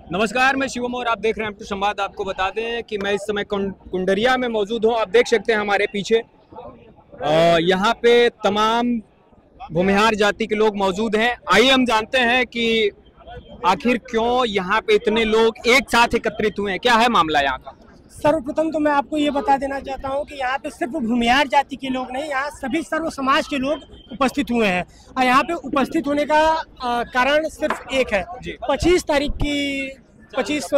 नमस्कार, मैं शिवम और आप देख रहे हैं M2 संवाद। आपको बता दें कि मैं इस समय कुंडरिया में मौजूद हूं। आप देख सकते हैं हमारे पीछे यहाँ पे तमाम भूमिहार जाति के लोग मौजूद हैं। आइए हम जानते हैं कि आखिर क्यों यहाँ पे इतने लोग एक साथ एकत्रित हुए हैं, क्या है मामला यहाँ का। सर्वप्रथम तो मैं आपको ये बता देना चाहता हूँ कि यहाँ पे सिर्फ भूमिहार जाति के लोग नहीं, यहाँ सभी सर्व समाज के लोग उपस्थित हुए हैं। और यहाँ पे उपस्थित होने का कारण सिर्फ एक है। 25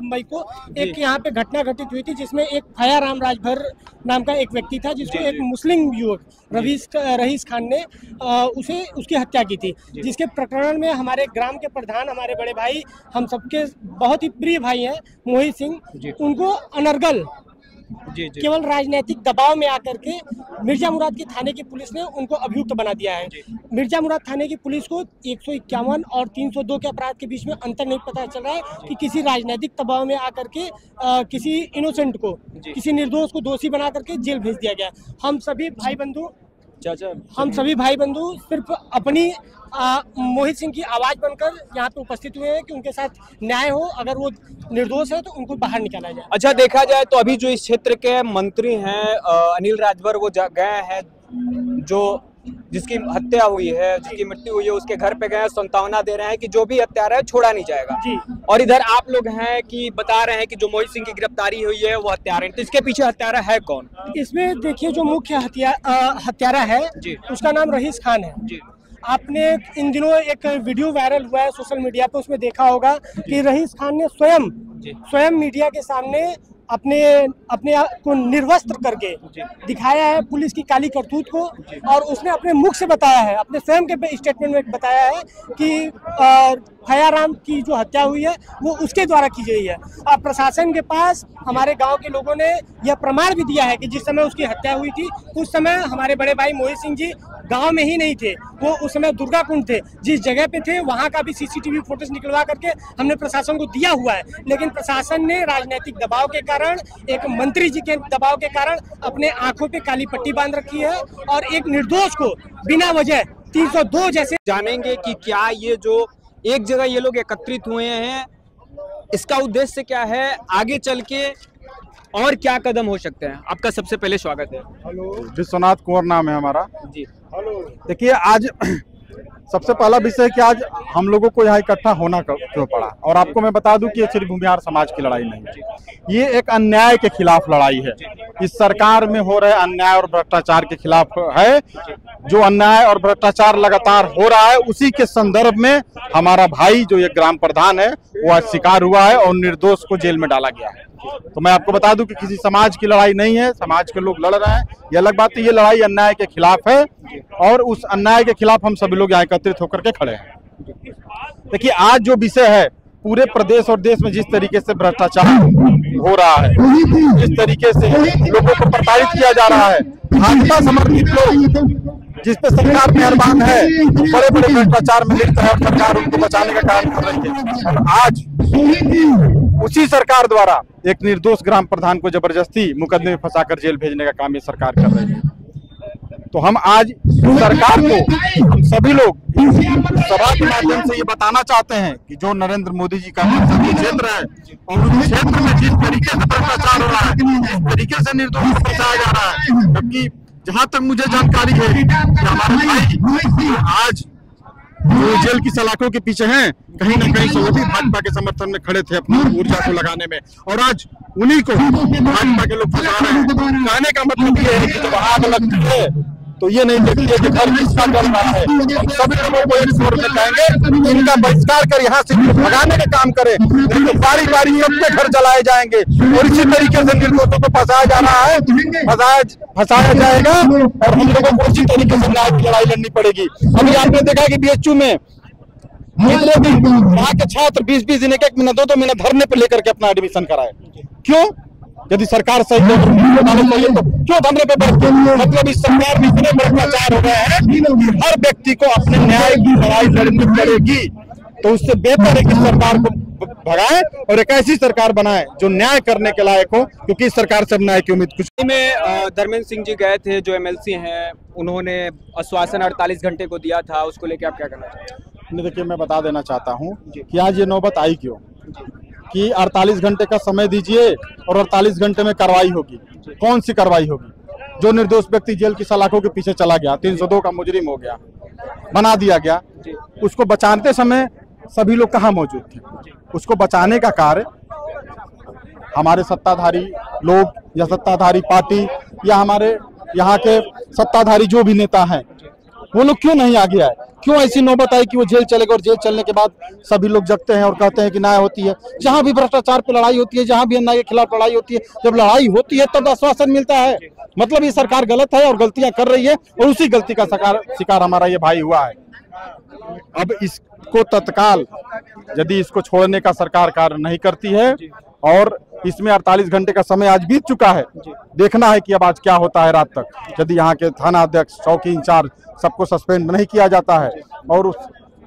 मई को एक यहाँ पे घटना घटित हुई थी जिसमें एक फयाराम राजभर नाम का एक व्यक्ति था जिसको एक मुस्लिम युवक रहीस खान ने उसकी हत्या की थी, जिसके प्रकरण में हमारे ग्राम के प्रधान, हमारे बड़े भाई, हम सबके बहुत ही प्रिय भाई हैं मोहित सिंह, उनको अनर्गल केवल राजनीतिक दबाव में आकर के मिर्जा मुराद की थाने की पुलिस ने उनको अभियुक्त बना दिया है। मिर्जा मुराद थाने की पुलिस को 151 और 302 के अपराध के बीच में अंतर नहीं पता चल रहा है कि किसी राजनीतिक दबाव में आकर के किसी इनोसेंट को, किसी निर्दोष को दोषी बना करके जेल भेज दिया गया। हम सभी भाई बंधु सिर्फ अपनी मोहित सिंह की आवाज बनकर यहाँ पे उपस्थित हुए हैं कि उनके साथ न्याय हो, अगर वो निर्दोष है तो उनको बाहर निकाला जाए। अच्छा, देखा जाए तो अभी जो इस क्षेत्र के मंत्री हैं अनिल राजभर, वो गए हैं, जिसकी हत्या हुई है, जिसकी मृत्यु हुई है, उसके घर पे गए, सांत्वना दे रहे हैं कि जो भी हत्यारा है छोड़ा नहीं जाएगा जी। और इधर आप लोग हैं कि बता रहे हैं कि जो मोहित सिंह की गिरफ्तारी हुई है वो हत्यारा है, तो इसके पीछे हत्यारा है कौन? इसमें देखिए, जो मुख्य हत्यारा है जी, उसका नाम रहीस खान है जी। आपने इन दिनों एक वीडियो वायरल हुआ है सोशल मीडिया पे, उसमें देखा होगा कि रहीस खान ने स्वयं मीडिया के सामने अपने को निर्वस्त्र करके दिखाया है पुलिस की काली करतूत को, और उसने अपने मुख से बताया है, अपने स्वयं के स्टेटमेंट में बताया है कि फयाराम की जो हत्या हुई है वो उसके द्वारा की गई है। और प्रशासन के पास हमारे गांव के लोगों ने यह प्रमाण भी दिया है कि जिस समय उसकी हत्या हुई थी उस समय हमारे बड़े भाई मोहित सिंह जी गांव में ही नहीं थे, वो उस समय दुर्गा कुंड थे, जिस जगह पे थे वहां का भी सीसीटीवी फुटेज निकलवा करके हमने प्रशासन को दिया हुआ है। लेकिन प्रशासन ने राजनीतिक दबाव के कारण, एक मंत्री जी के दबाव के कारण अपने आंखों पे काली पट्टी बांध रखी है और एक निर्दोष को बिना वजह 302 जैसे। जानेंगे कि क्या ये जो एक जगह ये लोग एकत्रित हुए हैं, इसका उद्देश्य क्या है, आगे चल के और क्या कदम हो सकते हैं। आपका सबसे पहले स्वागत है। हेलो, विश्वनाथ कुंवर नाम है हमारा जी। हेलो, देखिए आज सबसे पहला विषय कि आज हम लोगों को यहाँ इकट्ठा होना क्यों पड़ा, और आपको मैं बता दूं कि ये सिर्फ भूमिहार समाज की लड़ाई नहीं है, ये एक अन्याय के खिलाफ लड़ाई है। इस सरकार में हो रहे अन्याय और भ्रष्टाचार के खिलाफ है। जो अन्याय और भ्रष्टाचार लगातार हो रहा है उसी के संदर्भ में हमारा भाई जो ये ग्राम प्रधान है वो आज शिकार हुआ है और निर्दोष को जेल में डाला गया है। तो मैं आपको बता दूं कि किसी समाज की लड़ाई नहीं है, समाज के लोग लड़ रहे हैं, ये अलग बात है। ये लड़ाई अन्याय के खिलाफ है और उस अन्याय के खिलाफ हम सभी लोग यहाँ एकत्रित होकर के खड़े हैं। देखिए, आज जो विषय है, पूरे प्रदेश और देश में जिस तरीके से भ्रष्टाचार हो रहा है, जिस तरीके से लोगों को प्रताड़ित किया जा रहा है, भाजपा समर्थित लोग जिस पे सरकार मेहरबान है, बड़े बड़े भ्रष्टाचार में लिप्त है, सरकार उनको बचाने का काम कर रही है। और आज उसी सरकार द्वारा एक निर्दोष ग्राम प्रधान को जबरदस्ती मुकदमे में फंसाकर जेल भेजने का काम ये सरकार कर रही है। तो हम आज सरकार को, हम सभी लोग सभा के माध्यम से ये बताना चाहते हैं कि जो नरेंद्र मोदी जी का क्षेत्र है और उस क्षेत्र में जिस तरीके से भ्रष्टाचार हो रहा है, जिस तरीके से निर्दोष को फंसाया जा रहा है, जबकि जहां तक मुझे जानकारी है कि हमारे भाई आज जो जेल की सलाखों के पीछे हैं, कहीं ना कहीं से वो भी भाजपा के समर्थन में खड़े थे अपनी ऊर्जा को लगाने में, और आज उन्हीं को भाजपा के लोग फंसा रहे हैं। कहने का मतलब ये है कि जब आग लगती है तो ये नहीं देखती है कि घर किसका जल रहा है। हम सभी लोगों को एक स्वर में कहेंगे इनका बहिष्कार कर यहाँ से भगाने का काम करें, नहीं तो बारी बारी सबके घर जलाए जाएंगे। और इसी तरीके से निर्दोषों को फंसाया जा रहा है, फंसाया जाएगा और हम लोगों को उसी तरीके से न्याय की लड़ाई लड़नी पड़ेगी। अभी आपने देखा कि BHU में वहाँ के छात्र 20-20 दिन, 1-1 मिनट, 2-2 मिनट धरने पर लेकर के अपना एडमिशन कराए। क्यों? यदि सरकार सही तो क्यों धरने पे बैठते? मतलब इस सरकार में इतने भ्रष्टाचार हो गए हैं कि हर व्यक्ति को अपने न्याय की लड़ाई लड़नी पड़ेगी। तो उससे बेहतर है कि सरकार को भगाए और एक ऐसी सरकार बनाए जो न्याय करने के लायक हो, क्योंकि इस सरकार से न्याय की उम्मीद कुछ में। धर्मेंद्र सिंह जी गए थे, जो MLC हैं, उन्होंने आश्वासन 48 घंटे को दिया था, उसको लेकर आप क्या कहना चाहते हैं? देखिए, मैं बता देना चाहता हूँ कि आज ये नौबत आई क्यों। कि 48 घंटे का समय दीजिए और 48 घंटे में कार्रवाई होगी। कौन सी कार्रवाई होगी? जो निर्दोष व्यक्ति जेल की सलाखों के पीछे चला गया, 302 का मुजरिम हो गया, बना दिया गया, उसको बचाते समय सभी लोग कहाँ मौजूद थे? उसको बचाने का कार्य हमारे सत्ताधारी लोग या सत्ताधारी पार्टी या हमारे यहाँ के सत्ताधारी जो भी नेता हैं, वो लोग क्यों नहीं आगे आए? क्यों ऐसी नौबत आई कि वो जेल चले गए और जेल चलने के बाद सभी लोग जगते हैं और कहते हैं कि न्याय होती है? जहां भी भ्रष्टाचार पे लड़ाई होती है, जहां भी अन्याय के खिलाफ लड़ाई होती है, जब लड़ाई होती है तब आश्वासन मिलता है। मतलब ये सरकार गलत है और गलतियां कर रही है और उसी गलती का शिकार हमारा ये भाई हुआ है। अब इसको तत्काल यदि इसको छोड़ने का सरकार कार्य नहीं करती है और इसमें 48 घंटे का समय आज बीत चुका है, देखना है कि अब आज क्या होता है रात तक। यदि यहाँ के थाना अध्यक्ष, चौकी इंचार्ज सबको सस्पेंड नहीं किया जाता है और उस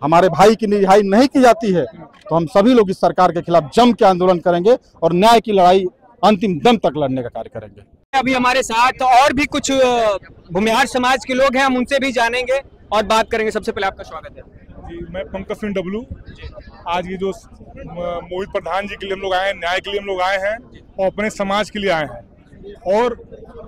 हमारे भाई की रिहाई नहीं की जाती है, तो हम सभी लोग इस सरकार के खिलाफ जम के आंदोलन करेंगे और न्याय की लड़ाई अंतिम दम तक लड़ने का कार्य करेंगे। अभी हमारे साथ और भी कुछ भूमिहार समाज के लोग हैं, हम उनसे भी जानेंगे और बात करेंगे। सबसे पहले आपका स्वागत है जी। मैं पंकज सिंह डब्लू। आज ये जो मोहित प्रधान जी के लिए हम लोग आए हैं, न्याय के लिए हम लोग आए हैं और अपने समाज के लिए आए हैं। और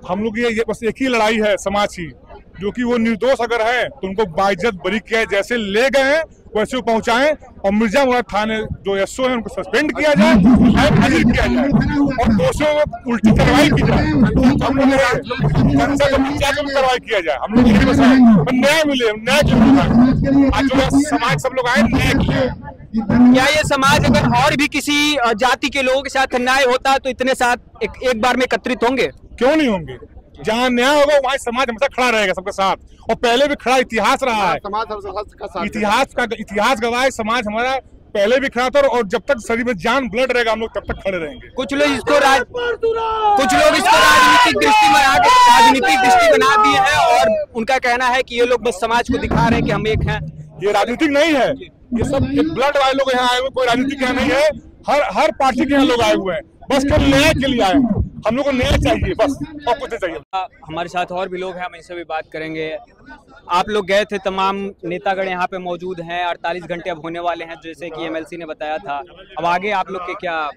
हम लोग ये बस एक ही लड़ाई है समाज की, जो कि वो निर्दोष अगर है तो उनको बाइज्जत बरी किया है, जैसे ले गए हैं वैसे वो पहुंचाएं और मिर्जा मुराद थाने जो एसओ है उनको सस्पेंड किया जाए, किया जाए और दोषियों को उल्टी कार्रवाई की जाए। हम लोग कार्रवाई किया जाए, हम लोग न्याय मिले, न्याय आज जो समाज सब लोग आए न्याय के लिए। क्या ये समाज अगर और भी किसी जाति के लोगों के साथ अन्याय होता तो इतने साथ एक बार में एकत्रित होंगे? क्यों नहीं होंगे? जहाँ न्याय होगा वहाँ समाज हमेशा खड़ा रहेगा सबके साथ, और पहले भी खड़ा, इतिहास रहा है, इतिहास गवाह समाज हमारा पहले भी खड़ा था और जब तक शरीर में जान ब्लड रहेगा हम लोग तब तक खड़े रहेंगे। कुछ लोग इसको राजनीतिक दृष्टि बना दिए हैं और उनका कहना है कि ये लोग बस समाज को दिखा रहे हैं कि हम एक हैं। ये राजनीतिक नहीं है, ये सब ब्लड वाले लोग यहाँ आए हुए, कोई राजनीतिक यहाँ नहीं है। हर पार्टी के यहाँ लोग आए हुए हैं, बस केवल न्याय के लिए आए हैं। हम लोग को न्याय चाहिए बस, और कुछ नहीं चाहिए। हमारे साथ और भी लोग हैं, हम इनसे भी बात करेंगे। आप लोग गए थे, तमाम नेतागण यहाँ पे मौजूद हैं, 48 घंटे अब होने वाले हैं जैसे कि एमएलसी ने बताया था। अब आगे आप लोग के क्या?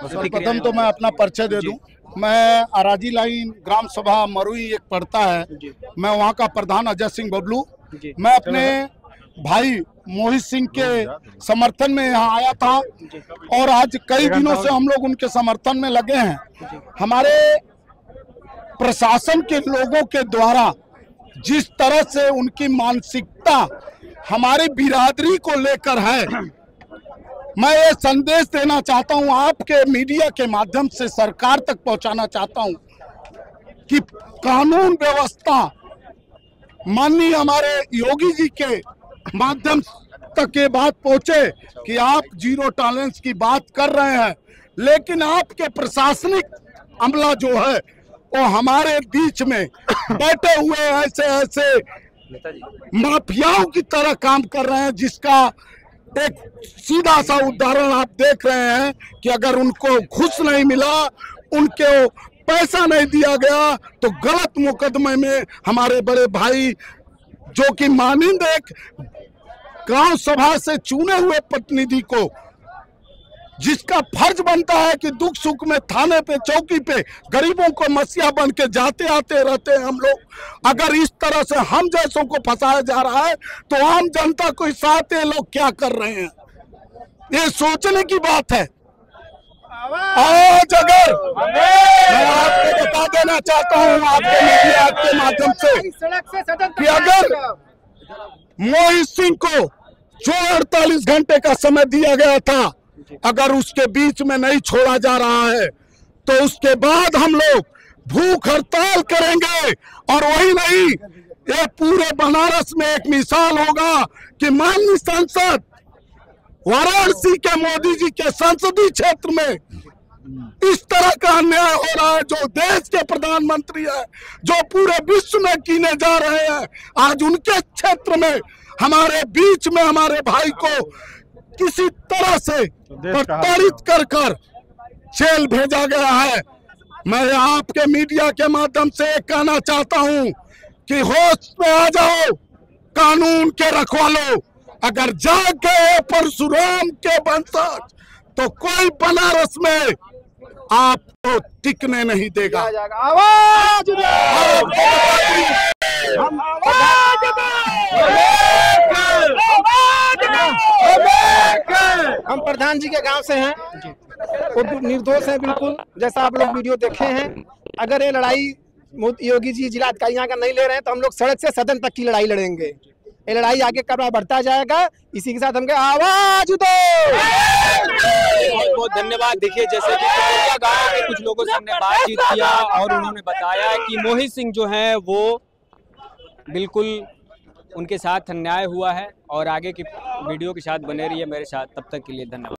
प्रथम तो मैं अपना परिचय दे दूं, मैं अराजी लाइन ग्राम सभा मरुई एक पड़ता है, मैं वहाँ का प्रधान अजय सिंह बबलू। मैं अपने भाई मोहित सिंह के समर्थन में यहाँ आया था और आज कई दिनों से हम लोग उनके समर्थन में लगे हैं। हमारे प्रशासन के लोगों के द्वारा जिस तरह से उनकी मानसिकता हमारी बिरादरी को लेकर है, मैं ये संदेश देना चाहता हूँ, आपके मीडिया के माध्यम से सरकार तक पहुँचाना चाहता हूँ कि कानून व्यवस्था माननीय हमारे योगी जी के माध्यम तक ये बात पहुंचे कि आप जीरो टॉलरेंस की बात कर रहे हैं, लेकिन आपके प्रशासनिक अमला जो है वो हमारे बीच में बैठे हुए ऐसे माफियाओं की तरह काम कर रहे हैं, जिसका एक सीधा सा उदाहरण आप देख रहे हैं कि अगर उनको घूस नहीं मिला, उनको पैसा नहीं दिया गया, तो गलत मुकदमे में हमारे बड़े भाई जो कि मानिंद एक गांव सभा से चुने हुए प्रतिनिधि को, जिसका फर्ज बनता है कि दुख सुख में थाने पे चौकी पे गरीबों को मसीहा बन के जाते आते रहते हैं हम लोग, अगर इस तरह से हम जैसों को फंसाया जा रहा है तो आम जनता को साथ ये लोग क्या कर रहे हैं, ये सोचने की बात है। आज अगर मैं आपको बता देना चाहता हूँ आपके मीडिया के माध्यम से कि अगर मोहित सिंह को जो 48 घंटे का समय दिया गया था, अगर उसके बीच में नहीं छोड़ा जा रहा है तो उसके बाद हम लोग भूख हड़ताल करेंगे। और वही नहीं, ये पूरे बनारस में एक मिसाल होगा कि माननीय सांसद वाराणसी के मोदी जी के संसदीय क्षेत्र में इस तरह का अन्याय हो रहा है, जो देश के प्रधानमंत्री है, जो पूरे विश्व में कीने जा रहे हैं, आज उनके क्षेत्र में हमारे बीच में हमारे भाई को किसी तरह से प्रताड़ित कर जेल भेजा गया है। मैं आपके मीडिया के माध्यम से कहना चाहता हूं कि होश में आ जाओ, कानून के रखवालो। अगर जाग गए परशुराम के वंशज तो कोई बनारस में आपको टिकने नहीं देगा। आवाज हम प्रधान जी के गांव से हैं, वो निर्दोष हैं बिल्कुल, जैसा आप लोग वीडियो देखे हैं। अगर ये लड़ाई योगी जी जिला अधिकारी यहाँ का नहीं ले रहे हैं तो हम लोग सड़क से सदन तक की लड़ाई लड़ेंगे। ये लड़ाई आगे कब बढ़ता जाएगा। इसी के साथ हम आवाज दो। बहुत बहुत धन्यवाद। देखिए, जैसे कि कुंडरिया गांव के कुछ लोगों से हमने बातचीत किया और उन्होंने बताया कि मोहित सिंह जो है वो बिल्कुल उनके साथ अन्याय हुआ है। और आगे की वीडियो के साथ बने रहिए मेरे साथ, तब तक के लिए धन्यवाद।